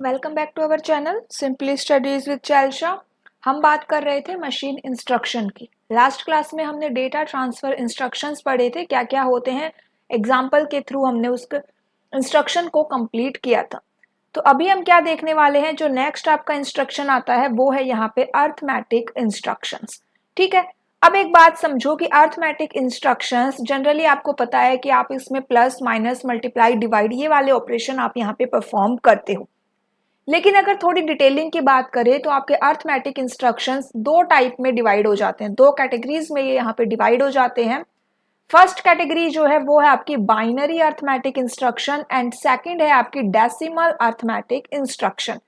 Welcome back to our channel simply studies with चैल्शा। हम बात कर रहे थे मशीन इंस्ट्रक्शन की। लास्ट क्लास में हमने डेटा ट्रांसफर इंस्ट्रक्शंस पढ़े थे, क्या क्या होते हैं। एग्जाम्पल के थ्रू हमने उस इंस्ट्रक्शन को कंप्लीट किया था। तो अभी हम क्या देखने वाले हैं, जो नेक्स्ट आपका इंस्ट्रक्शन आता है वो है यहाँ पे अर्थमेटिक इंस्ट्रक्शंस। ठीक है, अब एक बात समझो कि अर्थमेटिक इंस्ट्रक्शंस जनरली आपको पता है कि आप इसमें प्लस माइनस मल्टीप्लाई डिवाइड ये वाले ऑपरेशन आप यहाँ पे परफॉर्म करते हो। लेकिन अगर थोड़ी डिटेलिंग की बात करें तो आपके अर्थमेटिक इंस्ट्रक्शंस दो टाइप में डिवाइड हो जाते हैं, दो कैटेगरीज में ये यहाँ पे डिवाइड हो जाते हैं। फर्स्ट कैटेगरी जो है वो है आपकी binary arithmetic instruction and second है आपकी डेसिमल अर्थमेटिक इंस्ट्रक्शन।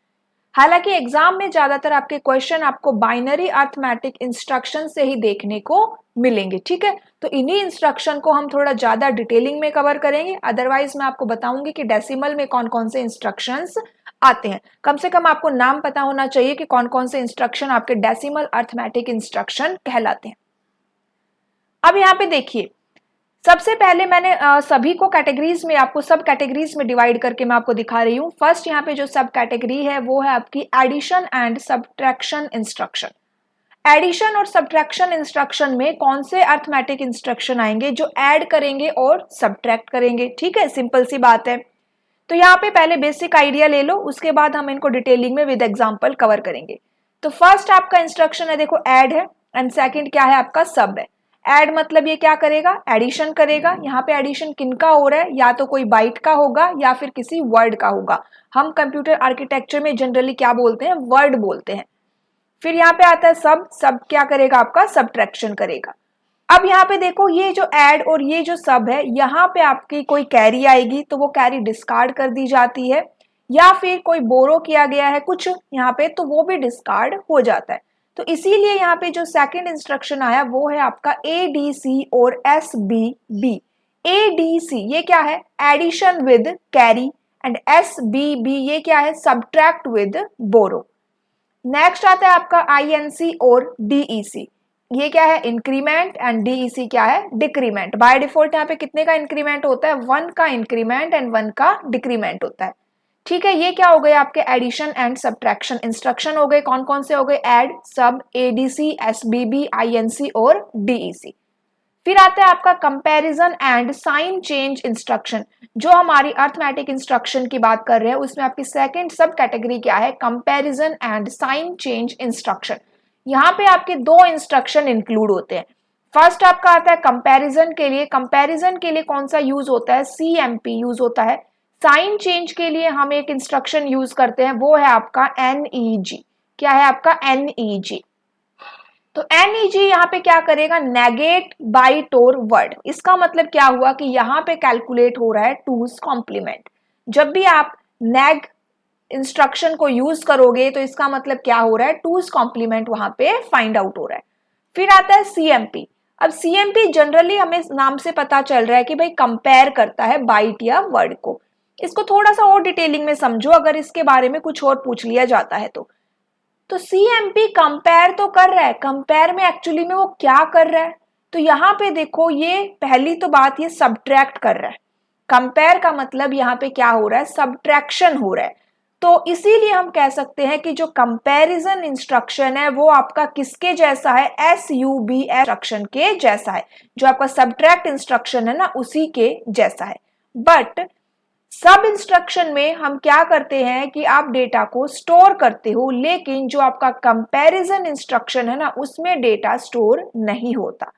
हालांकि एग्जाम में ज्यादातर आपके क्वेश्चन आपको बाइनरी अर्थमेटिक इंस्ट्रक्शन से ही देखने को मिलेंगे। ठीक है, तो इन्हीं इंस्ट्रक्शन को हम थोड़ा ज्यादा डिटेलिंग में कवर करेंगे। अदरवाइज मैं आपको बताऊंगी कि डेसिमल में कौन कौन से इंस्ट्रक्शंस आते हैं। कम से कम आपको नाम पता होना चाहिए कि कौन कौन से इंस्ट्रक्शन आपके डेसिमल अर्थमेटिक इंस्ट्रक्शन कहलाते हैं। अब यहाँ पे देखिए, सबसे पहले मैंने सभी को कैटेगरीज में, आपको सब कैटेगरीज में डिवाइड करके मैं आपको दिखा रही हूँ। फर्स्ट यहाँ पे जो सब कैटेगरी है वो है आपकी addition and subtraction instruction. Addition और सब्ट्रैक्शन इंस्ट्रक्शन में कौन से अर्थमेटिक इंस्ट्रक्शन आएंगे, जो ऐड करेंगे और सब्ट्रैक्ट करेंगे। ठीक है, सिंपल सी बात है। तो यहाँ पे पहले बेसिक आइडिया ले लो, उसके बाद हम इनको डिटेलिंग में विद एग्जांपल कवर करेंगे। तो फर्स्ट आपका इंस्ट्रक्शन है, देखो ऐड है, एंड सेकंड क्या है आपका सब है। ऐड मतलब ये क्या करेगा, एडिशन करेगा। यहाँ पे एडिशन किनका हो रहा है, या तो कोई बाइट का होगा या फिर किसी वर्ड का होगा। हम कंप्यूटर आर्किटेक्चर में जनरली क्या बोलते हैं, वर्ड बोलते हैं। फिर यहाँ पे आता है सब, सब क्या करेगा आपका, सब्ट्रैक्शन करेगा। अब यहाँ पे देखो, ये जो ऐड और ये जो सब है, यहाँ पे आपकी कोई कैरी आएगी तो वो कैरी डिस्कार्ड कर दी जाती है, या फिर कोई बोरो किया गया है कुछ यहाँ पे तो वो भी डिस्कार्ड हो जाता है। तो इसीलिए यहाँ पे जो सेकंड इंस्ट्रक्शन आया वो है आपका एडीसी और एसबीबी। एडीसी ये क्या है, एडिशन विद कैरी, एंड एसबीबी ये क्या है, सब्ट्रैक्ट विद बोरो। नेक्स्ट आता है आपका आईएनसी और डीईसी। ये क्या है, इंक्रीमेंट, एंड डीईसी क्या है, डिक्रीमेंट। बाय डिफॉल्ट यहाँ पे कितने का इंक्रीमेंट होता है, 1 का इंक्रीमेंट एंड 1 का डिक्रीमेंट होता है। ठीक है, ये क्या हो गए आपके एडिशन एंड सब्ट्रैक्शन इंस्ट्रक्शन हो गए। कौन कौन से हो गए, add, sub, ADC, SBB, INC और डीईसी। फिर आता है आपका comparison and sign change instruction. जो हमारी अर्थमेटिक इंस्ट्रक्शन की बात कर रहे हैं उसमें आपकी सेकंड सब कैटेगरी क्या है, comparison and sign change instruction. यहाँ पे आपके दो इंस्ट्रक्शन इंक्लूड होते हैं। फर्स्ट आपका आता है कंपैरिजन के लिए। कंपैरिजन के लिए कौन सा यूज होता है, सीएमपी यूज होता है। साइन चेंज के लिए हम एक इंस्ट्रक्शन यूज करते हैं, वो है आपका एनईजी। क्या है आपका, एनईजी। तो एनईजी यहाँ पे क्या करेगा, नेगेट, बाइट और वर्ड। इसका मतलब क्या हुआ कि यहाँ पे कैलकुलेट हो रहा है टूज कॉम्प्लीमेंट। जब भी आप नेग इंस्ट्रक्शन को यूज करोगे तो इसका मतलब क्या हो रहा है, टूज कॉम्प्लीमेंट वहां पे फाइंड आउट हो रहा है। फिर आता है सीएमपी। अब सीएमपी जनरली हमें नाम से पता चल रहा है कि भाई कंपेयर करता है बाइट या वर्ड को। इसको थोड़ा सा और डिटेलिंग में समझो, अगर इसके बारे में कुछ और पूछ लिया जाता है तो सीएमपी कंपेयर तो कर रहा है, कंपेयर में एक्चुअली में वो क्या कर रहा है, तो यहाँ पे देखो, ये पहली तो बात, ये सब्ट्रैक्ट कर रहा है। कंपेयर का मतलब यहाँ पे क्या हो रहा है, सब्ट्रैक्शन हो रहा है। तो इसीलिए हम कह सकते हैं कि जो कंपैरिजन इंस्ट्रक्शन है वो आपका किसके जैसा है, एसयूबी इंस्ट्रक्शन के जैसा है। जो आपका सब्ट्रैक्ट इंस्ट्रक्शन है ना, उसी के जैसा है। बट सब इंस्ट्रक्शन में हम क्या करते हैं कि आप डेटा को स्टोर करते हो, लेकिन जो आपका कंपैरिजन इंस्ट्रक्शन है ना, उसमें डेटा स्टोर नहीं होता।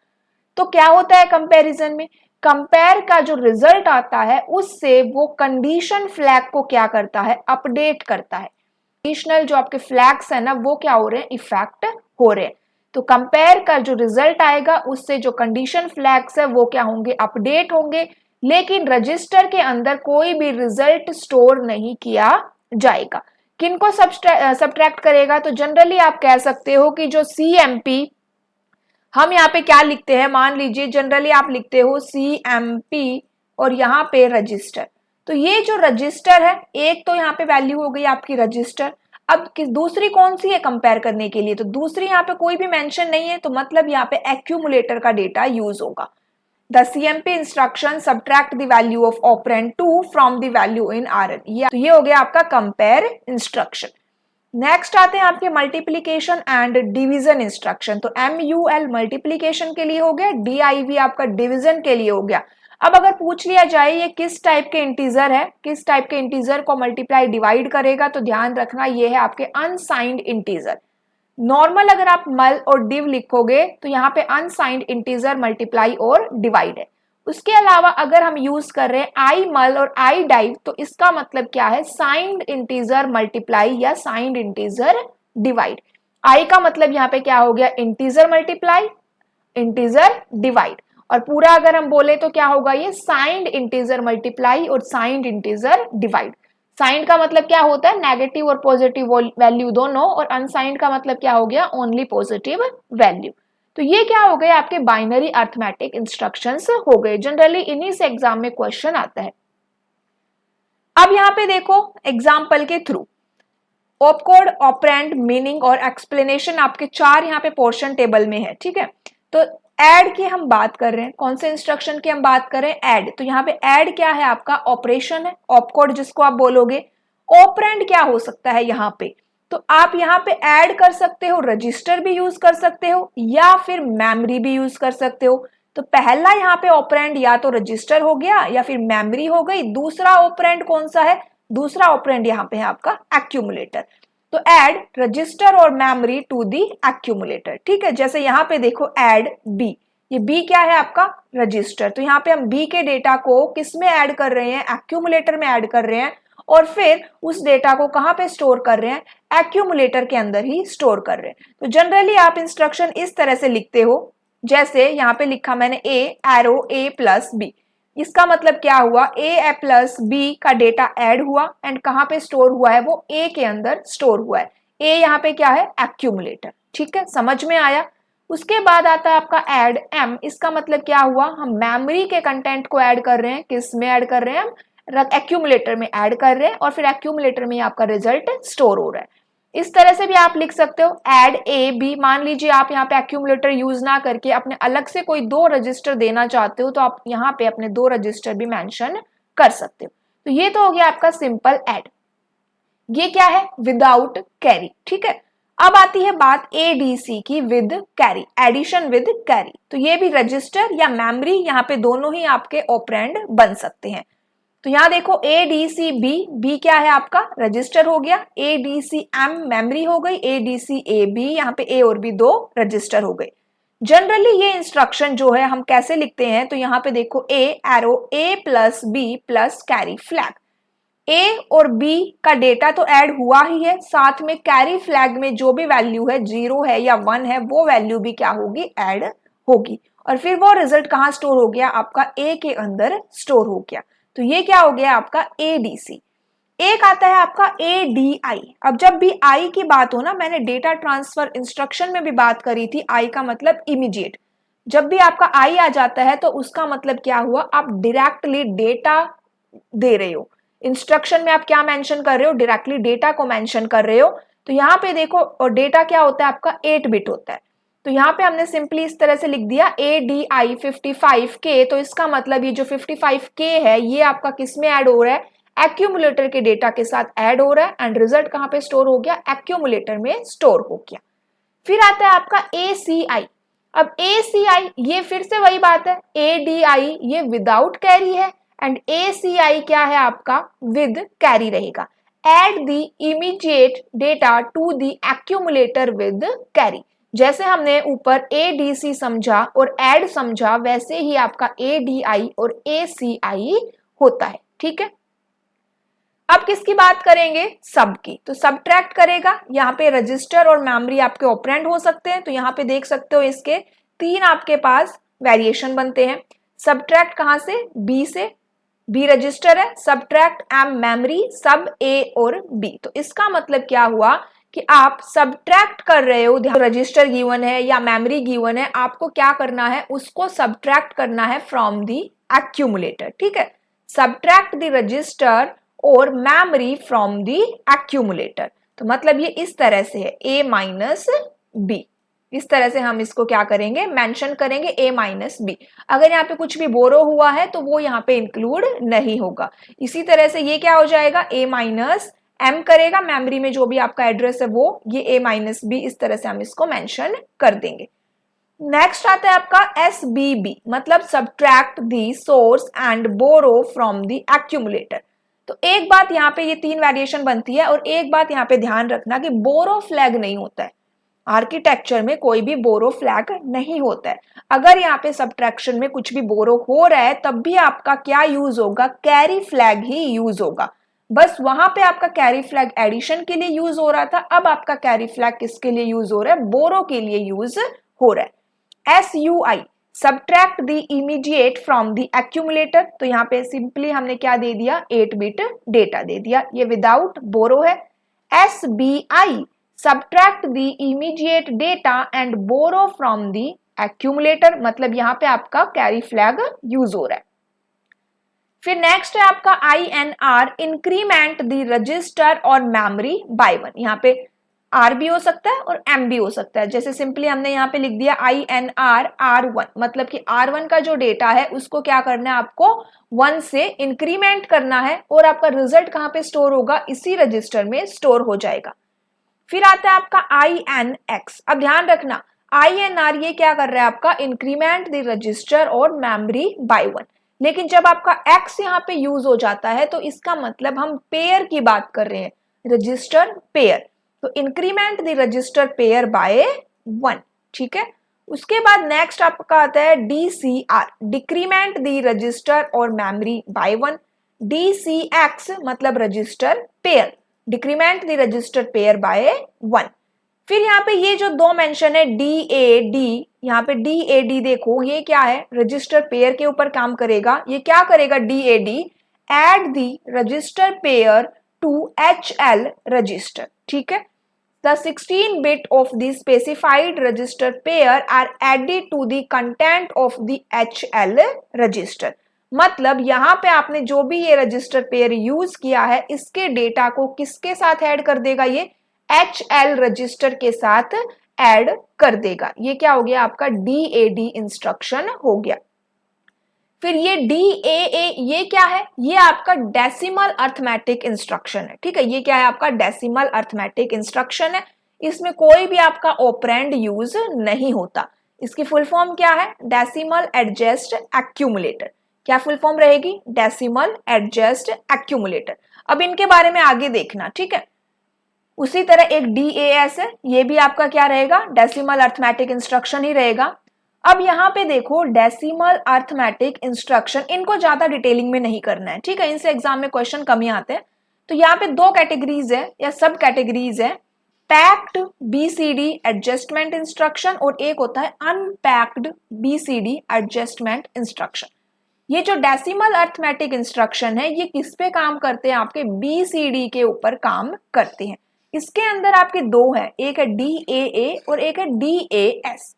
तो क्या होता है कंपैरिजन में, कंपेयर का जो रिजल्ट आता है उससे वो कंडीशन फ्लैग को क्या करता है, अपडेट करता है। कंडीशनल जो आपके फ्लैग्स है ना, वो क्या हो रहे हैं, इफेक्ट हो रहे हैं। तो कंपेयर का जो रिजल्ट आएगा उससे जो कंडीशन फ्लैग्स है वो क्या होंगे, अपडेट होंगे, लेकिन रजिस्टर के अंदर कोई भी रिजल्ट स्टोर नहीं किया जाएगा। किनको सब्ट्रैक्ट करेगा, तो जनरली आप कह सकते हो कि जो सीएमपी, हम यहाँ पे क्या लिखते हैं, मान लीजिए जनरली आप लिखते हो सीएमपी और यहाँ पे रजिस्टर। तो ये जो रजिस्टर है, एक तो यहाँ पे वैल्यू हो गई आपकी रजिस्टर। अब दूसरी कौन सी है कंपेयर करने के लिए, तो दूसरी यहाँ पे कोई भी मेंशन नहीं है, तो मतलब यहाँ पे एक्यूमुलेटर का डेटा यूज होगा। The CMP instruction subtract the value of operand 2 from the value in RN। तो ये हो गया आपका कंपेयर इंस्ट्रक्शन। नेक्स्ट आते हैं आपके मल्टीप्लीकेशन एंड डिवीजन इंस्ट्रक्शन। तो MUL मल्टीप्लीकेशन के लिए हो गया, DIV आपका डिवीजन के लिए हो गया। अब अगर पूछ लिया जाए ये किस टाइप के इंटीजर है, किस टाइप के इंटीजर को मल्टीप्लाई डिवाइड करेगा, तो ध्यान रखना ये है आपके अनसाइंड इंटीजर। नॉर्मल अगर आप मल और डिव लिखोगे तो यहाँ पे अनसाइंड इंटीजर मल्टीप्लाई और डिवाइड है। उसके अलावा अगर हम यूज कर रहे हैं आई मल और आई डाइव, तो इसका मतलब क्या है, साइंड इंटीजर मल्टीप्लाई या साइंड इंटीजर डिवाइड। आई का मतलब यहाँ पे क्या हो गया, इंटीजर मल्टीप्लाई इंटीजर डिवाइड, और पूरा अगर हम बोले तो क्या होगा, ये साइंड इंटीजर मल्टीप्लाई और साइंड इंटीजर डिवाइड। साइंड का मतलब क्या होता है, नेगेटिव और पॉजिटिव वैल्यू दोनों, और अनसाइंड का मतलब क्या हो गया, ओनली पॉजिटिव वैल्यू। तो ये क्या हो गए आपके बाइनरी अर्थमेटिक इंस्ट्रक्शंस हो गए। जनरली इन्हीं से एग्जाम में क्वेश्चन आता है। अब यहाँ पे देखो एग्जाम्पल के थ्रू ऑपकोड, ऑपरेंड, मीनिंग और एक्सप्लेनेशन आपके 4 यहाँ पे पोर्शन टेबल में है, ठीक है। तो ऐड की हम बात कर रहे हैं, कौन से इंस्ट्रक्शन की हम बात कर रहे हैं, ऐड। तो यहाँ पे ऐड क्या है आपका, ऑपरेशन है, ऑपकोड जिसको आप बोलोगे। ऑपरेंड क्या हो सकता है यहाँ पे, तो आप यहाँ पे ऐड कर सकते हो, रजिस्टर भी यूज कर सकते हो या फिर मेमोरी भी यूज कर सकते हो। तो पहला यहाँ पे ऑपरेंड या तो रजिस्टर हो गया या फिर मेमोरी हो गई। दूसरा ऑपरेंड कौन सा है, दूसरा ऑपरेंड यहाँ पे है आपका एक्यूमुलेटर। तो ऐड रजिस्टर और मेमोरी टू दी एक्यूमुलेटर, ठीक है। जैसे यहाँ पे देखो ऐड बी, ये बी क्या है आपका, रजिस्टर। तो यहाँ पे हम बी के डेटा को किस में ऐड कर रहे हैं, एक्यूमुलेटर में ऐड कर रहे हैं, और फिर उस डेटा को कहाँ पे स्टोर कर रहे हैं, एक्यूमुलेटर के अंदर ही स्टोर कर रहे हैं। तो जनरली आप इंस्ट्रक्शन इस तरह से लिखते हो, जैसे यहाँ पे लिखा मैंने ए एरो ए प्लस बी। इसका मतलब क्या हुआ, ए प्लस बी का डेटा ऐड हुआ एंड कहाँ पे स्टोर हुआ है, वो ए के अंदर स्टोर हुआ है। ए यहाँ पे क्या है, एक्यूमुलेटर, ठीक है, समझ में आया। उसके बाद आता है आपका ऐड एम। इसका मतलब क्या हुआ, हम मेमोरी के कंटेंट को ऐड कर रहे हैं, किस में ऐड कर रहे हैं, हम एक्यूमुलेटर में ऐड कर रहे हैं, और फिर एक्यूमुलेटर में आपका रिजल्ट स्टोर हो रहा है। इस तरह से भी आप लिख सकते हो ऐड ए बी। मान लीजिए आप यहाँ पे एक्यूमुलेटर यूज ना करके अपने अलग से कोई 2 रजिस्टर देना चाहते हो, तो आप यहाँ पे अपने 2 रजिस्टर भी मेंशन कर सकते हो। तो ये तो हो गया आपका सिंपल ऐड। ये क्या है, विदाउट कैरी, ठीक है। अब आती है बात एडीसी की, with carry, addition with carry. तो ये भी रजिस्टर या मेमोरी, यहाँ पे दोनों ही आपके ऑपरेंड बन सकते हैं। तो यहाँ देखो A D C B, B क्या है आपका, रजिस्टर हो गया, A D C M memory हो गई, ए डी सी ए बी, यहाँ पे ए और बी 2 रजिस्टर हो गए। जनरली ये इंस्ट्रक्शन जो है हम कैसे लिखते हैं, तो यहाँ पे देखो A arrow A plus B plus carry flag. A और बी का डेटा तो ऐड हुआ ही है, साथ में कैरी फ्लैग में जो भी वैल्यू है, 0 है या 1 है, वो वैल्यू भी क्या होगी, ऐड होगी, और फिर वो रिजल्ट कहाँ स्टोर हो गया, आपका ए के अंदर स्टोर हो गया। तो ये क्या हो गया आपका एडीसी। एक आता है आपका एडीआई। अब जब भी आई की बात हो ना, मैंने डेटा ट्रांसफर इंस्ट्रक्शन में भी बात करी थी, आई का मतलब इमीडिएट। जब भी आपका आई आ जाता है तो उसका मतलब क्या हुआ, आप डायरेक्टली डेटा दे रहे हो। इंस्ट्रक्शन में आप क्या मेंशन कर रहे हो, डायरेक्टली डेटा को मेंशन कर रहे हो। तो यहाँ पे देखो, और डेटा क्या होता है आपका, 8 बिट होता है। तो यहाँ पे हमने सिंपली इस तरह से लिख दिया ADI 55K। तो इसका मतलब ये जो 55K है, ये आपका किस में ऐड हो रहा है, एक्यूमुलेटर के डेटा के साथ ऐड हो रहा है, एंड रिजल्ट कहाँ पे स्टोर हो गया, एक्यूमुलेटर में स्टोर हो गया। फिर आता है आपका ACI। अब ACI ये फिर से वही बात है, ADI ये विदाउट कैरी है, एंड ACI क्या है आपका, विद कैरी रहेगा। Add the immediate data to the accumulator with carry. जैसे हमने ऊपर ADC समझा और ऐड समझा, वैसे ही आपका ADI और ACI होता है, ठीक है। अब किसकी बात करेंगे, सब की। तो सब्ट्रैक्ट करेगा, यहाँ पे रजिस्टर और मेमोरी आपके ऑपरेंड हो सकते हैं। तो यहाँ पे देख सकते हो इसके 3 आपके पास वेरिएशन बनते हैं। सब्ट्रैक्ट कहाँ से, बी से, बी रजिस्टर है, सब्ट्रैक्ट एम मेमोरी, सब ए और बी। तो इसका मतलब क्या हुआ कि आप सब्ट्रैक्ट कर रहे हो, रजिस्टर गिवन है या मेमोरी गिवन है, आपको क्या करना है, उसको सब्ट्रैक्ट करना है फ्रॉम दी एक्यूमुलेटर, ठीक है। सब्ट्रैक्ट द रजिस्टर और मेमोरी फ्रॉम दी एक्यूमुलेटर। तो मतलब ये इस तरह से है, ए माइनस बी। इस तरह से हम इसको क्या करेंगे, मेंशन करेंगे a माइनस बी। अगर यहाँ पे कुछ भी बोरो हुआ है तो वो यहाँ पे इंक्लूड नहीं होगा। इसी तरह से ये क्या हो जाएगा, a माइनस m करेगा, मेमोरी में जो भी आपका एड्रेस है वो, ये a माइनस बी, इस तरह से हम इसको मेंशन कर देंगे। नेक्स्ट आता है आपका SBB, मतलब subtract the source and borrow from the accumulator. तो एक बात यहाँ पे, ये 3 वेरिएशन बनती है, और एक बात यहाँ पे ध्यान रखना कि बोरो फ्लैग नहीं होता है आर्किटेक्चर में, कोई भी बोरो फ्लैग नहीं होता है। अगर यहाँ पे सब्ट्रैक्शन में कुछ भी बोरो हो रहा है तब भी आपका क्या यूज होगा, कैरी फ्लैग ही यूज होगा। बस वहां पे आपका कैरी फ्लैग एडिशन के लिए यूज हो रहा था, अब आपका कैरी फ्लैग किसके लिए यूज हो रहा है, बोरो के लिए यूज हो रहा है। SUI, subtract the immediate from the accumulator. तो यहाँ पे सिंपली हमने क्या दे दिया, 8 बिट डेटा दे दिया, ये विदाउट बोरो है। SBI, subtract the immediate data and borrow from the accumulator, मतलब यहाँ पे आपका कैरी फ्लैग यूज हो रहा है। फिर नेक्स्ट है आपका INR, इंक्रीमेंट द रजिस्टर और मेमोरी बाय 1। यहाँ पे R भी हो सकता है और M भी हो सकता है। जैसे सिंपली हमने यहाँ पे लिख दिया INR R1, मतलब कि R1 का जो डेटा है उसको क्या करना है, आपको 1 से इंक्रीमेंट करना है, और आपका रिजल्ट कहाँ पे स्टोर होगा, इसी रजिस्टर में स्टोर हो जाएगा। फिर आता है आपका INX। अब ध्यान रखना, INR ये क्या कर रहा है आपका, इंक्रीमेंट द रजिस्टर और मेमोरी बाय 1। लेकिन जब आपका X यहाँ पे यूज हो जाता है तो इसका मतलब हम पेयर की बात कर रहे हैं, रजिस्टर पेयर। तो increment the register pair bye 1, ठीक है। उसके बाद नेक्स्ट आपका आता है DCR, डिक्रीमेंट द रजिस्टर और मेमोरी बाय 1। DCX मतलब register pair, decrement the register pair bye 1। फिर यहाँ पे ये जो 2 मेंशन है DAD, यहाँ पे DAD देखो ये क्या है, रजिस्टर पेयर के ऊपर काम करेगा। ये क्या करेगा DAD, add the register pair to HL register, ठीक है। The 16 bit of the specified register pair are added to the content of the HL register। मतलब यहाँ पे आपने जो भी ये रजिस्टर पेयर यूज किया है इसके डेटा को किसके साथ ऐड कर देगा, ये HL रजिस्टर के साथ ऐड कर देगा। ये क्या हो गया आपका DAD इंस्ट्रक्शन हो गया। फिर ये DAA, ये क्या है, ये आपका डेसिमल अर्थमेटिक इंस्ट्रक्शन है, ठीक है। ये क्या है आपका डेसिमल अर्थमेटिक इंस्ट्रक्शन है, इसमें कोई भी आपका ऑपरेंड यूज नहीं होता। इसकी फुल फॉर्म क्या है, डेसिमल एडजस्ट एक्यूमुलेटर। क्या फुल फॉर्म रहेगी, डेसिमल एडजस्ट एक्यूमुलेटर। अब इनके बारे में आगे देखना, ठीक है। उसी तरह एक DAS है, ये भी आपका क्या रहेगा, डेसिमल अर्थमेटिक इंस्ट्रक्शन ही रहेगा। अब यहाँ पे देखो डेसिमल अर्थमेटिक इंस्ट्रक्शन, इनको ज्यादा डिटेलिंग में नहीं करना है, ठीक है, इनसे एग्जाम में क्वेश्चन कम ही आते हैं। तो यहाँ पे 2 कैटेगरीज है या सब कैटेगरीज है, पैक्ड BCD एडजस्टमेंट इंस्ट्रक्शन और एक होता है अनपैक्ड BCD एडजस्टमेंट इंस्ट्रक्शन। ये जो डेसिमल अर्थमेटिक इंस्ट्रक्शन है ये किस पे काम करते हैं, आपके BCD के ऊपर काम करते हैं। इसके अंदर आपके 2 है, एक है DAA और एक है DAS।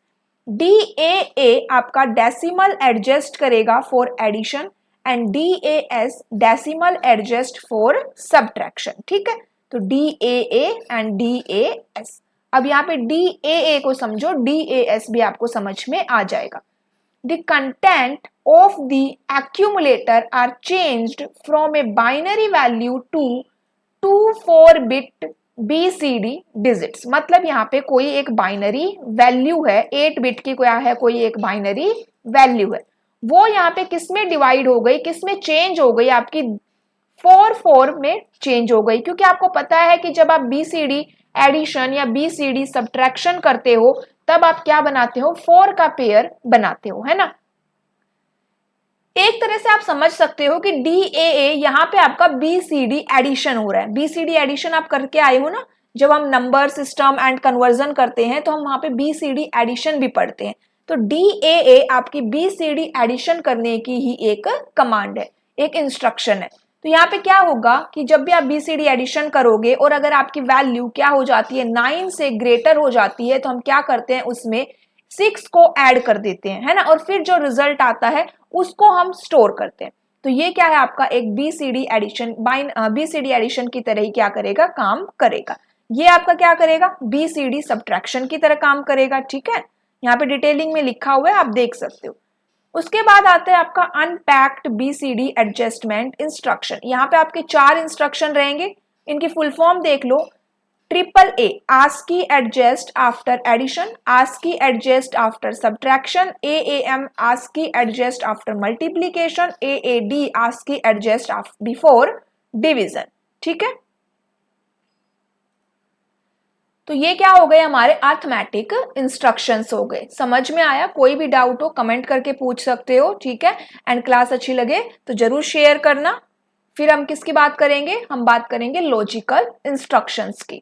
DAA आपका डेसिमल एडजस्ट करेगा for addition and DAS decimal adjust for subtraction, ठीक है। तो DAA एंड DAS। अब यहाँ पे DAA को समझो, DAS भी आपको समझ में आ जाएगा। The content of the accumulator are changed from a binary value to 4-bit BCD digits. मतलब यहाँ पे कोई एक बाइनरी वैल्यू है, 8 बिट की क्या है, कोई एक बाइनरी वैल्यू है, वो यहाँ पे किस में डिवाइड हो गई, किस में चेंज हो गई, आपकी 4 में चेंज हो गई। क्योंकि आपको पता है कि जब आप BCD एडिशन या BCD सब्ट्रैक्शन करते हो तब आप क्या बनाते हो, 4 का पेयर बनाते हो, है ना। एक तरह से आप समझ सकते हो कि DAA यहाँ पे आपका BCD एडिशन हो रहा है। BCD एडिशन आप करके आए हो ना, जब हम नंबर सिस्टम एंड कन्वर्जन करते हैं तो हम वहां पे BCD एडिशन भी पढ़ते हैं। तो DAA आपकी BCD एडिशन करने की ही एक कमांड है, एक इंस्ट्रक्शन है। तो यहाँ पे क्या होगा कि जब भी आप BCD एडिशन करोगे और अगर आपकी वैल्यू क्या हो जाती है, 9 से ग्रेटर हो जाती है, तो हम क्या करते हैं, उसमें 6 को ऐड कर देते हैं, है ना, और फिर जो रिजल्ट आता है उसको हम स्टोर करते हैं। तो ये क्या है आपका एक BCD एडिशन, BCD एडिशन की तरह ही क्या करेगा, काम करेगा। ये आपका क्या करेगा, BCD सब्ट्रैक्शन की तरह काम करेगा, ठीक है। यहाँ पे डिटेलिंग में लिखा हुआ है, आप देख सकते हो। उसके बाद आता है आपका अनपैक्ड BCD एडजस्टमेंट इंस्ट्रक्शन। यहाँ पे आपके 4 इंस्ट्रक्शन रहेंगे, इनकी फुल फॉर्म देख लो। AAA ASCII adjust after addition, ASCII adjust after subtraction, AAM ASCII adjust after multiplication, AAD ASCII adjust before division, ठीक है। तो ये क्या हो गए, हमारे अर्थमेटिक इंस्ट्रक्शंस हो गए। समझ में आया? कोई भी डाउट हो कमेंट करके पूछ सकते हो, ठीक है। एंड क्लास अच्छी लगे तो जरूर शेयर करना। फिर हम किसकी बात करेंगे, हम बात करेंगे लॉजिकल इंस्ट्रक्शंस की।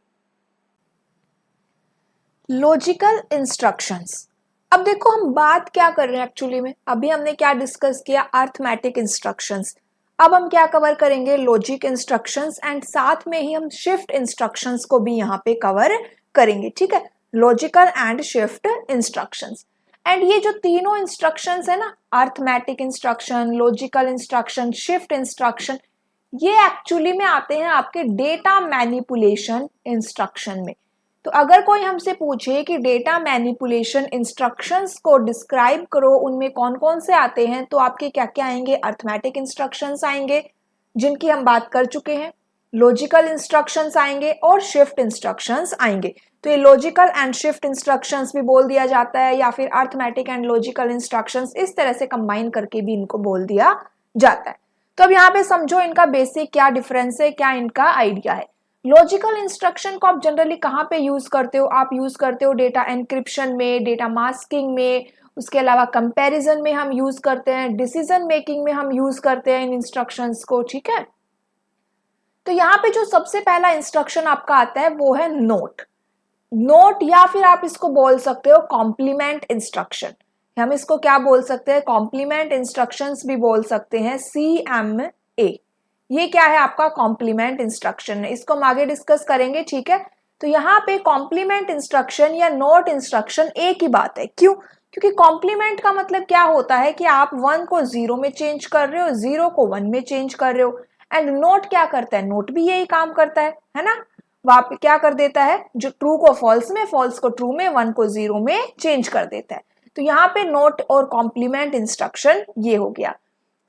लॉजिकल इंस्ट्रक्शंस, अब देखो हम बात क्या कर रहे हैं एक्चुअली में। अभी हमने क्या डिस्कस किया, अर्थमेटिक इंस्ट्रक्शंस। अब हम क्या कवर करेंगे, लॉजिक इंस्ट्रक्शंस, एंड साथ में ही हम शिफ्ट इंस्ट्रक्शंस को भी यहाँ पे कवर करेंगे, ठीक है। Logical and shift instructions. And ये जो तीनों इंस्ट्रक्शंस है ना, arithmetic instruction, logical instruction, shift instruction, ये एक्चुअली में आते हैं आपके डेटा मैनिपुलेशन इंस्ट्रक्शन में। तो अगर कोई हमसे पूछे कि डेटा मैनिपुलेशन इंस्ट्रक्शंस को डिस्क्राइब करो, उनमें कौन कौन से आते हैं, तो आपके क्या क्या आएंगे, अर्थमेटिक इंस्ट्रक्शंस आएंगे जिनकी हम बात कर चुके हैं, लॉजिकल इंस्ट्रक्शंस आएंगे और शिफ्ट इंस्ट्रक्शंस आएंगे। तो ये लॉजिकल एंड शिफ्ट इंस्ट्रक्शंस भी बोल दिया जाता है, या फिर अर्थमेटिक एंड लॉजिकल इंस्ट्रक्शंस, इस तरह से कंबाइन करके भी इनको बोल दिया जाता है। तो अब यहाँ पे समझो इनका बेसिक क्या डिफरेंस है, क्या इनका आइडिया है। लॉजिकल इंस्ट्रक्शन को आप जनरली कहाँ पे यूज करते हो, आप यूज करते हो डेटा एनक्रिप्शन में, डेटा मास्किंग में, उसके अलावा कंपैरिजन में हम यूज करते हैं, डिसीजन मेकिंग में हम यूज करते हैं इन इंस्ट्रक्शंस को, ठीक है। तो यहाँ पे जो सबसे पहला इंस्ट्रक्शन आपका आता है वो है नोट। नोट, या फिर आप इसको बोल सकते हो कॉम्प्लीमेंट इंस्ट्रक्शन। हम इसको क्या बोल सकते हैं, कॉम्प्लीमेंट इंस्ट्रक्शंस भी बोल सकते हैं, CMA। ये क्या है आपका कॉम्प्लीमेंट इंस्ट्रक्शन है, इसको हम आगे डिस्कस करेंगे, ठीक है। तो यहाँ पे कॉम्प्लीमेंट इंस्ट्रक्शन या नोट इंस्ट्रक्शन एक ही बात है। क्यों? क्योंकि कॉम्प्लीमेंट का मतलब क्या होता है कि आप 1 को 0 में चेंज कर रहे हो, 0 को 1 में चेंज कर रहे हो। एंड नोट क्या करता है, नोट भी यही काम करता है ना। वहां क्या कर देता है, जो ट्रू को फॉल्स में, फॉल्स को ट्रू में, 1 को 0 में चेंज कर देता है। तो यहाँ पे नोट और कॉम्प्लीमेंट इंस्ट्रक्शन ये हो गया।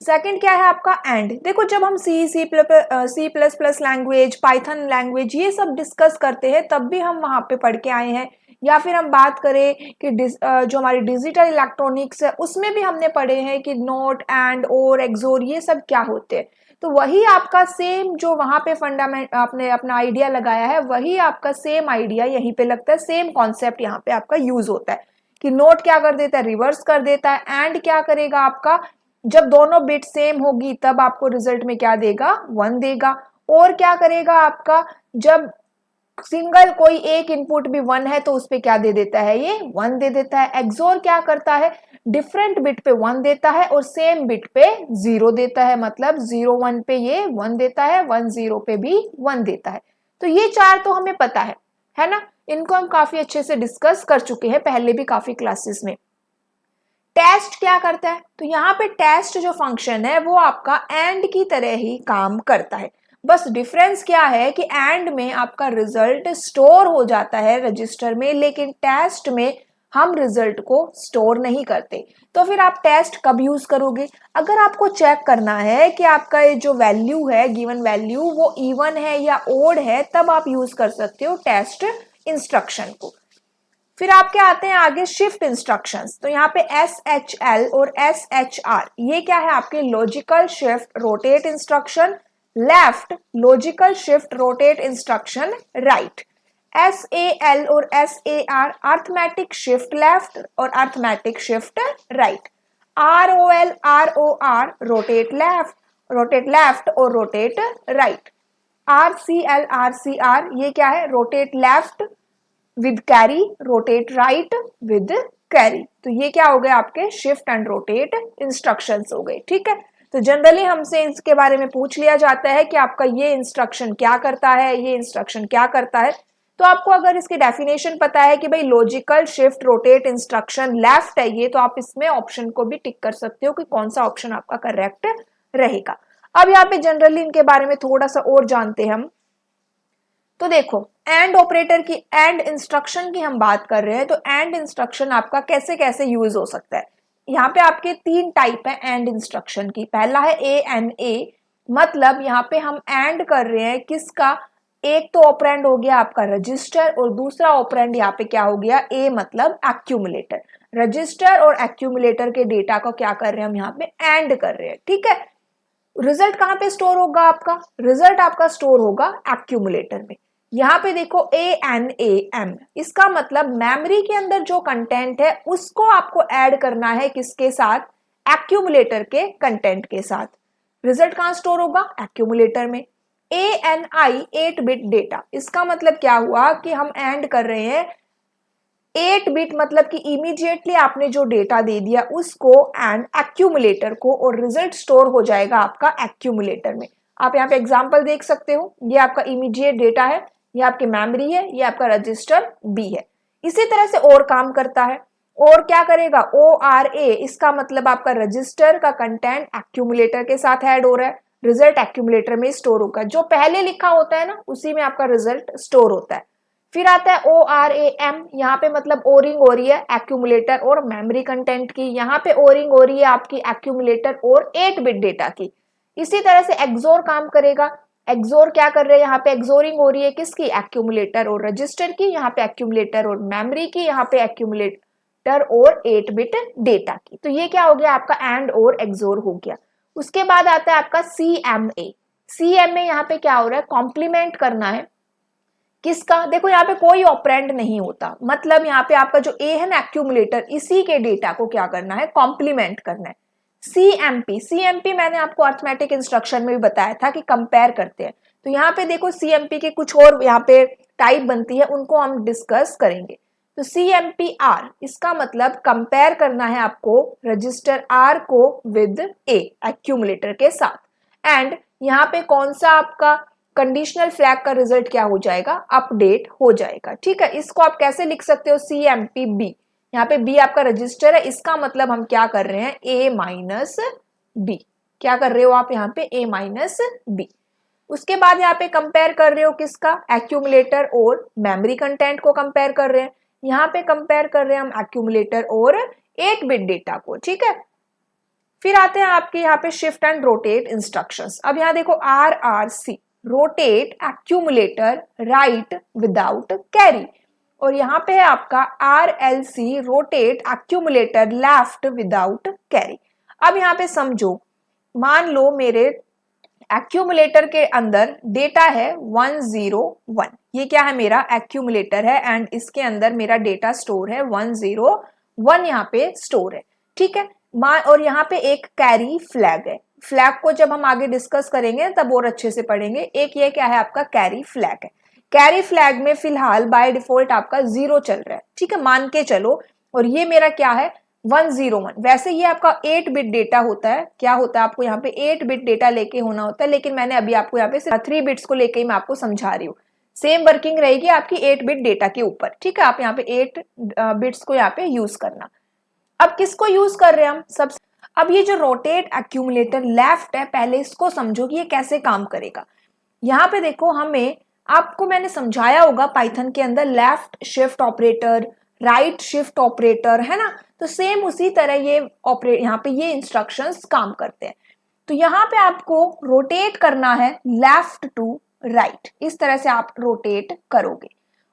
सेकंड क्या है आपका एंड। देखो जब हम C++ लैंग्वेज, पाइथन लैंग्वेज ये सब डिस्कस करते हैं, तब भी हम वहां पे पढ़ के आए हैं। या फिर हम बात करें कि जो हमारी डिजिटल इलेक्ट्रॉनिक्स है, उसमें भी हमने पढ़े हैं कि नोट, एंड, और, एक्सोर, ये सब क्या होते हैं। तो वही आपका सेम जो वहां पे फंडामेंट आपने अपना आइडिया लगाया है, वही आपका सेम आइडिया यहीं पे लगता है, सेम कॉन्सेप्ट यहाँ पे आपका यूज होता है। कि नोट क्या कर देता है, रिवर्स कर देता है। एंड क्या करेगा आपका, जब दोनों बिट सेम होगी तब आपको रिजल्ट में क्या देगा, 1 देगा। और क्या करेगा आपका, जब सिंगल कोई एक इनपुट भी 1 है तो उस पे क्या दे देता है, ये 1 दे देता है। एक्सोर क्या करता है, डिफरेंट बिट पे 1 देता है और सेम बिट पे 0 देता है। मतलब 0 1 पे ये 1 देता है, 1 0 पे भी 1 देता है। तो ये 4 तो हमें पता है ना। इनको हम काफी अच्छे से डिस्कस कर चुके हैं पहले भी काफी क्लासेस में। टेस्ट क्या करता है, तो यहाँ पे टेस्ट जो फंक्शन है वो आपका एंड की तरह ही काम करता है। बस डिफरेंस क्या है कि एंड में आपका रिजल्ट स्टोर हो जाता है रजिस्टर में, लेकिन टेस्ट में हम रिजल्ट को स्टोर नहीं करते। तो फिर आप टेस्ट कब यूज करोगे, अगर आपको चेक करना है कि आपका ये जो वैल्यू है, गिवन वैल्यू, वो इवन है या ओड है, तब आप यूज कर सकते हो टेस्ट इंस्ट्रक्शन को। फिर आपके आते हैं आगे शिफ्ट इंस्ट्रक्शंस। तो यहाँ पे SHL और SHR, ये क्या है आपके logical shift rotate instruction left, logical shift rotate instruction right. SAL और SAR अर्थमेटिक शिफ्ट लेफ्ट और arithmetic shift right. ROL ROR rotate left और रोटेट राइट। RCL RCR ये क्या है, rotate left with carry, rotate right with carry. तो ये क्या हो गए आपके शिफ्ट एंड रोटेट इंस्ट्रक्शंस हो गए, ठीक है। तो जनरली हमसे इसके बारे में पूछ लिया जाता है कि आपका ये इंस्ट्रक्शन क्या करता है, ये इंस्ट्रक्शन क्या करता है। तो आपको अगर इसकी डेफिनेशन पता है कि भाई logical shift rotate instruction left है ये, तो आप इसमें ऑप्शन को भी टिक कर सकते हो कि कौन सा ऑप्शन आपका करेक्ट रहेगा। अब यहाँ पे जनरली इनके बारे में थोड़ा सा और जानते हैं हम। तो देखो एंड ऑपरेटर की, एंड इंस्ट्रक्शन की हम बात कर रहे हैं, तो एंड इंस्ट्रक्शन आपका कैसे कैसे यूज हो सकता है। यहाँ पे आपके 3 टाइप है एंड इंस्ट्रक्शन की। पहला है ए, मतलब यहाँ पे हम एंड कर रहे हैं किसका, एक तो ऑपरेंड हो गया आपका रजिस्टर और दूसरा ऑपरेंड यहाँ पे क्या हो गया, ए मतलब एक्यूमुलेटर। रजिस्टर और एक्यूमुलेटर के डेटा को क्या कर रहे हैं हम यहाँ पे एंड कर रहे हैं, ठीक है। रिजल्ट कहाँ पे स्टोर होगा आपका, रिजल्ट आपका स्टोर होगा एक्यूमुलेटर में। यहाँ पे देखो ANAM, इसका मतलब मेमोरी के अंदर जो कंटेंट है उसको आपको ऐड करना है किसके साथ, एक्यूमुलेटर के कंटेंट के साथ। रिजल्ट कहाँ स्टोर होगा, एक्यूमुलेटर में। ANI 8 बिट डेटा, इसका मतलब क्या हुआ कि हम एंड कर रहे हैं 8 बिट, मतलब कि इमीडिएटली आपने जो डेटा दे दिया उसको एंड एक्यूमुलेटर को, और रिजल्ट स्टोर हो जाएगा आपका एक्यूमुलेटर में। आप यहाँ पे एग्जांपल देख सकते हो, ये आपका इमीडिएट डेटा है, ये आपकी मेमोरी है, ये आपका रजिस्टर बी है। इसी तरह से और काम करता है, और क्या करेगा, ORA, इसका मतलब आपका रजिस्टर का कंटेंट एक्यूमुलेटर के साथ ऐड हो रहा है, रिजल्ट एक्यूमुलेटर में स्टोर होगा। जो पहले लिखा होता है ना उसी में आपका रिजल्ट स्टोर होता है। फिर आता है ORAM, यहाँ पे मतलब ओरिंग हो रही है एक्यूमुलेटर और मेमोरी कंटेंट की, यहाँ पे ओरिंग हो रही है आपकी एक्यूमुलेटर और 8 बिट डेटा की। इसी तरह से एक्सोर काम करेगा, एक्सोर क्या कर रहे हैं, यहाँ पे एक्सोरिंग हो रही है किसकी, एक्यूमुलेटर और रजिस्टर की, यहाँ पे एक्यूमुलेटर और मेमोरी की, यहाँ पे एक्यूमुलेटर और 8 बिट डेटा की। तो ये क्या हो गया आपका एंड और एक्सोर हो गया। उसके बाद आता है आपका CMA यहाँ पे क्या हो रहा है, कॉम्प्लीमेंट करना है किसका, देखो यहाँ पे कोई ऑपरेंड नहीं होता, मतलब यहाँ पे आपका जो ए है ना एक्यूमुलेटर, इसी के डेटा को क्या करना है, कॉम्प्लीमेंट करना है। CMP मैंने आपको अर्थमेटिक इंस्ट्रक्शन में भी बताया था कि कंपेयर करते हैं। तो यहाँ पे देखो CMP के कुछ और यहाँ पे टाइप बनती है, उनको हम डिस्कस करेंगे। तो CMPR, इसका मतलब कंपेयर करना है आपको रजिस्टर R को विद A एक्यूमुलेटर के साथ, एंड यहाँ पे कौन सा आपका कंडीशनल फ्लैग का रिजल्ट क्या हो जाएगा, अपडेट हो जाएगा, ठीक है। इसको आप कैसे लिख सकते हो, CMPB, यहाँ पे B आपका रजिस्टर है, इसका मतलब हम क्या कर रहे हैं, A-B, क्या कर रहे हो आप यहाँ पे, A-B। उसके बाद यहाँ पे कंपेयर कर रहे हो किसका, एक्यूमुलेटर और मेमोरी कंटेंट को कंपेयर कर रहे हैं, यहाँ पे कंपेयर कर रहे हैं हम एक्यूमुलेटर और 8 बिट डेटा को, ठीक है। फिर आते हैं आपके यहाँ पे शिफ्ट एंड रोटेट इंस्ट्रक्शंस। अब यहाँ देखो RRC, rotate accumulator right without carry, और यहाँ पे है आपका RLC, rotate accumulator left without carry. अब यहाँ पे समझो, मान लो मेरे एक्यूमुलेटर के अंदर डेटा है 101, ये क्या है, मेरा एक्यूमुलेटर है एंड इसके अंदर मेरा डेटा स्टोर है 101, यहाँ पे स्टोर है, ठीक है। और यहाँ पे एक कैरी फ्लैग है, फ्लैग को जब हम आगे डिस्कस करेंगे तब और अच्छे से पढ़ेंगे। एक ये क्या है आपका कैरी फ्लैग है, कैरी फ्लैग में फिलहाल बाय डिफॉल्ट आपका 0 चल रहा है, ठीक है, मान के चलो। और ये मेरा क्या है 101, वैसे ये आपका 8 बिट डेटा होता है, क्या होता है आपको यहाँ पे 8 बिट डेटा लेके होना होता है, लेकिन मैंने अभी आपको यहाँ पे 3 बिट्स को लेके ही मैं आपको समझा रही हूँ। सेम वर्किंग रहेगी आपकी 8 बिट डेटा के ऊपर, ठीक है। आप यहाँ पे 8 बिट्स को यहाँ पे यूज करना। अब किसको यूज कर रहे हैं हम सब, अब ये जो रोटेट एक्यूमुलेटर लेफ्ट है, पहले इसको समझो कि ये कैसे काम करेगा। यहाँ पे देखो, हमें आपको मैंने समझाया होगा पाइथन के अंदर left shift operator, right shift operator, है ना। तो सेम उसी तरह ये ऑपरेट, यहाँ पे ये इंस्ट्रक्शंस काम करते हैं। तो यहाँ पे आपको रोटेट करना है लेफ्ट टू राइट, इस तरह से आप रोटेट करोगे,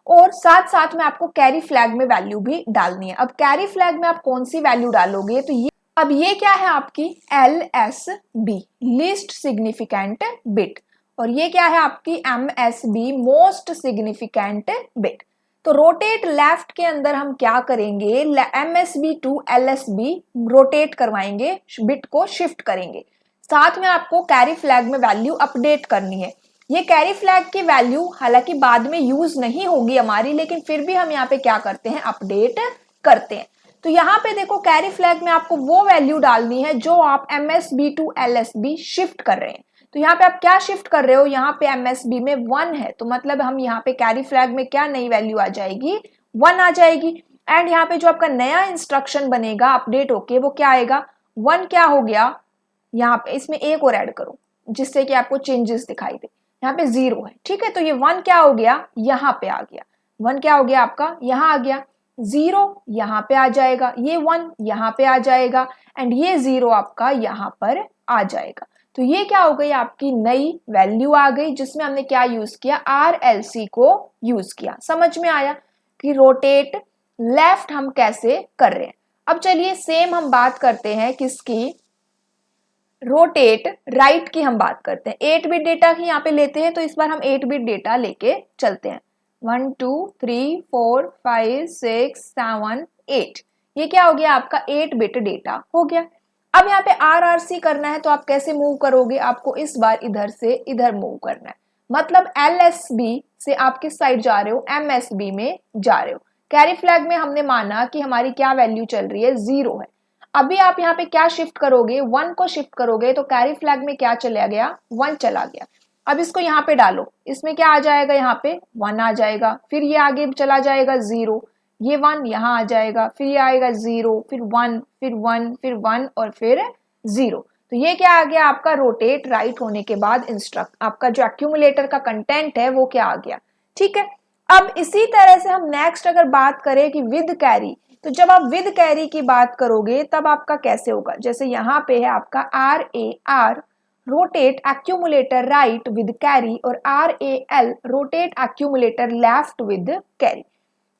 और साथ साथ में आपको कैरी फ्लैग में वैल्यू भी डालनी है। अब कैरी फ्लैग में आप कौन सी वैल्यू डालोगे, तो ये अब ये क्या है आपकी LSB, लीस्ट सिग्निफिकेंट बिट, और ये क्या है आपकी MSB, मोस्ट सिग्निफिकेंट बिट। तो रोटेट लेफ्ट के अंदर हम क्या करेंगे, MSB टू LSB रोटेट करवाएंगे, बिट को शिफ्ट करेंगे, साथ में आपको कैरी फ्लैग में वैल्यू अपडेट करनी है। ये कैरी फ्लैग की वैल्यू हालांकि बाद में यूज नहीं होगी हमारी, लेकिन फिर भी हम यहाँ पे क्या करते हैं, अपडेट करते हैं। तो यहाँ पे देखो कैरी फ्लैग में आपको वो वैल्यू डालनी है जो आप MSB टू LSB शिफ्ट कर रहे हैं। तो यहाँ पे आप क्या शिफ्ट कर रहे हो, यहाँ पे MSB में 1 है, तो मतलब हम यहाँ पे कैरी फ्लैग में क्या नई वैल्यू आ जाएगी, 1 आ जाएगी। एंड यहाँ पे जो आपका नया इंस्ट्रक्शन बनेगा अपडेट होके, वो क्या आएगा, 1 क्या हो गया, यहाँ पे इसमें एक और ऐड करो जिससे कि आपको चेंजेस दिखाई दे। यहाँ पे 0 है, ठीक है। तो ये 1 क्या हो गया, यहाँ पे आ गया, 1 क्या हो गया आपका, यहाँ आ गया, 0 यहाँ पे आ जाएगा, ये 1 यहाँ पे आ जाएगा एंड ये 0 आपका यहाँ पर आ जाएगा। तो ये क्या हो गई, आपकी नई वैल्यू आ गई जिसमें हमने क्या यूज किया, RLC को यूज किया। समझ में आया कि रोटेट लेफ्ट हम कैसे कर रहे हैं। अब चलिए सेम हम बात करते हैं किसकी, रोटेट राइट की हम बात करते हैं। 8 बिट डेटा की यहाँ पे लेते हैं, तो इस बार हम 8 बिट डेटा लेके चलते हैं। 1 2 3 4 5 6 7 8, ये क्या हो गया आपका 8 बिट डेटा हो गया। अब यहाँ पे RRC करना है तो आप कैसे मूव करोगे, आपको इस बार इधर से इधर मूव करना है, मतलब LSB से आप किस साइड जा रहे हो, MSB में जा रहे हो। कैरी फ्लैग में हमने माना कि हमारी क्या वैल्यू चल रही है, 0 है। अभी आप यहाँ पे क्या शिफ्ट करोगे, 1 को शिफ्ट करोगे, तो कैरी फ्लैग में क्या चला गया, 1 चला गया। अब इसको यहाँ पे डालो, इसमें क्या आ जाएगा, यहाँ पे 1 आ जाएगा, फिर ये आगे चला जाएगा 0, ये 1 यहाँ आ जाएगा, फिर ये आएगा 0, फिर 1, फिर 1, फिर 1 और फिर 0। तो ये क्या आ गया आपका, रोटेट राइट होने के बाद इंस्ट्रक्ट, आपका जो एक्यूमुलेटर का कंटेंट है वो क्या आ गया, ठीक है। अब इसी तरह से हम नेक्स्ट अगर बात करें कि विद कैरी, तो जब आप विद कैरी की बात करोगे तब आपका कैसे होगा, जैसे यहाँ पे है आपका RAR rotate accumulator right with carry और RAL rotate accumulator left with carry.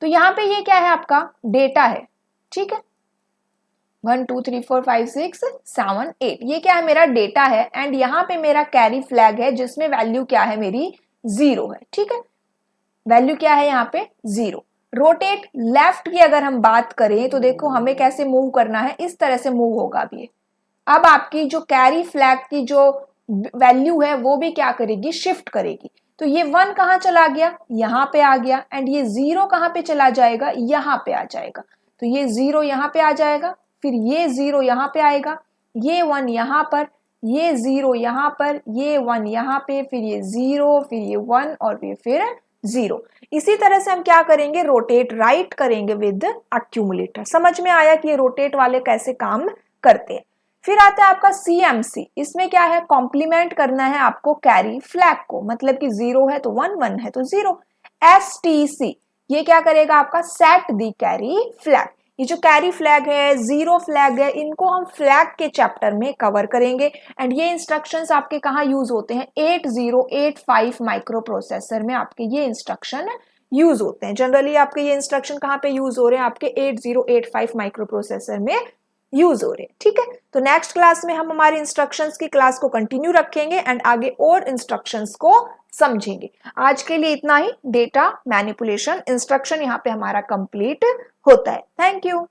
तो यहाँ पे ये क्या है, आपका डेटा है, ठीक है। 1 2 3 4 5 6 7 8, ये क्या है, मेरा डेटा है एंड यहाँ पे मेरा कैरी फ्लैग है जिसमें वैल्यू क्या है, मेरी 0 है, ठीक है। वैल्यू क्या है यहाँ पे 0। रोटेट लेफ्ट की अगर हम बात करें तो देखो हमें कैसे मूव करना है, इस तरह से मूव होगा अभी। अब आपकी जो कैरी फ्लैग की जो वैल्यू है वो भी क्या करेगी, शिफ्ट करेगी। तो ये 1 कहाँ चला गया, यहाँ पे आ गया एंड ये 0 कहाँ पे चला जाएगा, यहाँ पे आ जाएगा। तो ये 0 यहाँ पे आ जाएगा, फिर ये 0 यहाँ पे आएगा, ये 1 यहाँ पर, ये 0 यहाँ पर, ये 1 यहाँ पे, फिर ये 0, फिर ये 1 और फिर 0। इसी तरह से हम क्या करेंगे, रोटेट राइट करेंगे विद एक्यूमुलेटर। समझ में आया कि ये रोटेट वाले कैसे काम करते हैं। फिर आता है आपका CMC, इसमें क्या है, कॉम्प्लीमेंट करना है आपको कैरी फ्लैग को, मतलब कि 0 है तो 1, 1 है तो 0। STC ये क्या करेगा आपका, सेट दी कैरी फ्लैग। ये जो कैरी फ्लैग है, 0 फ्लैग है, इनको हम फ्लैग के चैप्टर में कवर करेंगे एंड ये इंस्ट्रक्शंस आपके कहाँ यूज होते हैं, 8085 माइक्रो प्रोसेसर में आपके ये इंस्ट्रक्शन यूज होते हैं। जनरली आपके ये इंस्ट्रक्शन कहाँ पे यूज हो रहे हैं, आपके 8085 माइक्रो प्रोसेसर में यूज हो रहे हैं, ठीक है। तो नेक्स्ट क्लास में हम हमारे इंस्ट्रक्शंस की क्लास को कंटिन्यू रखेंगे एंड आगे और इंस्ट्रक्शंस को समझेंगे। आज के लिए इतना ही। डेटा मैनिपुलेशन इंस्ट्रक्शन यहाँ पे हमारा कंप्लीट होता है। Thank you.